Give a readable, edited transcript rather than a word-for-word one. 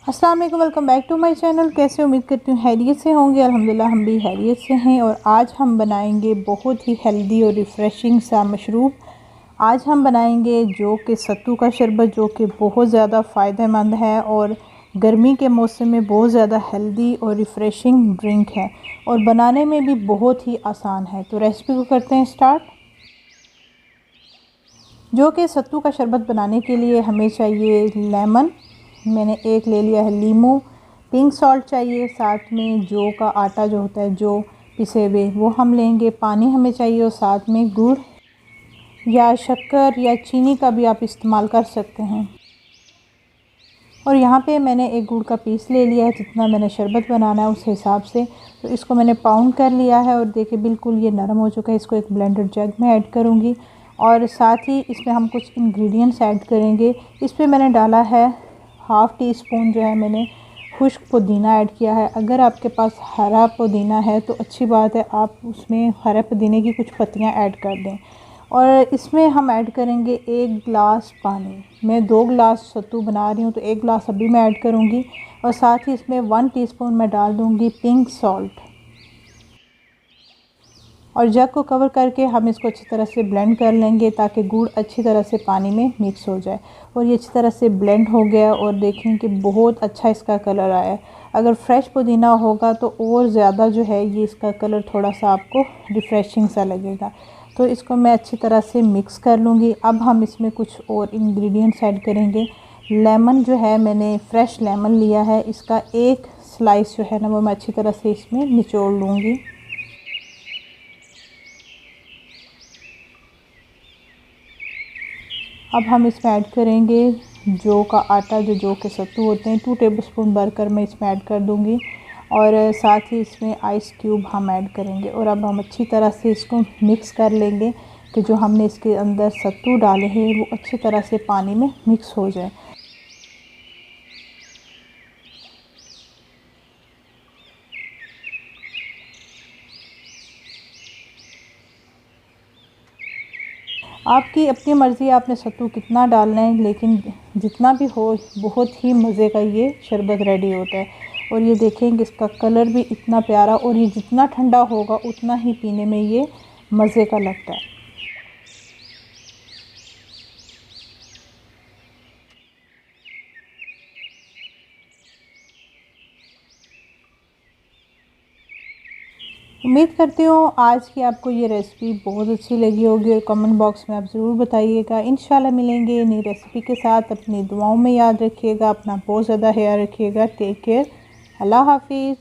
अस्सलाम वालेकुम, welcome back to my channel. कैसे उम्मीद करती हूँ खैरियत से होंगे। अल्हम्दुलिल्लाह हम भी खैरियत से हैं। और आज हम बनाएंगे बहुत ही हेल्दी और रिफ़्रेशिंग सा मशरूब। आज हम बनाएंगे जो कि सत्तू का शरबत, जो कि बहुत ज़्यादा फ़ायदेमंद है और गर्मी के मौसम में बहुत ज़्यादा हेल्दी और रिफ़्रेशिंग ड्रिंक है और बनाने में भी बहुत ही आसान है। तो रेसिपी को करते हैं स्टार्ट। जो कि सत्तू का शरबत बनाने के लिए हमें चाहिए लेमन, मैंने एक ले लिया है लीमू, पिंक सॉल्ट चाहिए, साथ में जौ का आटा जो होता है, जौ पिसे हुए, वो हम लेंगे। पानी हमें चाहिए और साथ में गुड़ या शक्कर या चीनी का भी आप इस्तेमाल कर सकते हैं। और यहाँ पे मैंने एक गुड़ का पीस ले लिया है, जितना मैंने शरबत बनाना है उस हिसाब से। तो इसको मैंने पाउंड कर लिया है और देखिए बिल्कुल ये नरम हो चुका है। इसको एक ब्लेंडर जग में ऐड करूँगी और साथ ही इसमें हम कुछ इंग्रेडिएंट्स ऐड करेंगे। इस पर मैंने डाला है हाफ़ टी स्पून जो है मैंने खुश्क पुदीना ऐड किया है। अगर आपके पास हरा पुदीना है तो अच्छी बात है, आप उसमें हरे पुदीने की कुछ पत्तियां ऐड कर दें। और इसमें हम ऐड करेंगे 1 गिलास पानी। मैं 2 गिलास सत्तू बना रही हूँ तो 1 गिलास अभी मैं ऐड करूँगी। और साथ ही इसमें 1 टीस्पून मैं डाल दूँगी पिंक सॉल्ट। और जग को कवर करके हम इसको अच्छी तरह से ब्लेंड कर लेंगे ताकि गुड़ अच्छी तरह से पानी में मिक्स हो जाए। और ये अच्छी तरह से ब्लेंड हो गया और देखें कि बहुत अच्छा इसका कलर आया है। अगर फ्रेश पुदीना होगा तो और ज़्यादा जो है ये इसका कलर थोड़ा सा आपको रिफ़्रेशिंग सा लगेगा। तो इसको मैं अच्छी तरह से मिक्स कर लूँगी। अब हम इसमें कुछ और इंग्रेडिएंट्स ऐड करेंगे। लेमन जो है मैंने फ़्रेश लेमन लिया है, इसका एक स्लाइस जो है ना वो मैं अच्छी तरह से इसमें निचोड़ लूँगी। अब हम इसमें ऐड करेंगे जौ का आटा, जो जौ के सत्तू होते हैं, 2 टेबलस्पून भरकर मैं इसमें ऐड कर दूंगी। और साथ ही इसमें आइस क्यूब हम ऐड करेंगे। और अब हम अच्छी तरह से इसको मिक्स कर लेंगे कि जो हमने इसके अंदर सत्तू डाले हैं वो अच्छी तरह से पानी में मिक्स हो जाए। आपकी अपनी मर्ज़ी, आपने सत्तू कितना डालना है, लेकिन जितना भी हो बहुत ही मज़े का ये शरबत रेडी होता है। और ये देखेंगे इसका कलर भी इतना प्यारा, और ये जितना ठंडा होगा उतना ही पीने में ये मज़े का लगता है। उम्मीद करती हूँ आज की आपको ये रेसिपी बहुत अच्छी लगी होगी और कमेंट बॉक्स में आप ज़रूर बताइएगा। इंशाल्लाह मिलेंगे नई रेसिपी के साथ। अपनी दुआओं में याद रखिएगा, अपना बहुत ज़्यादा ख्याल रखिएगा। टेक केयर, अल्लाह हाफिज़।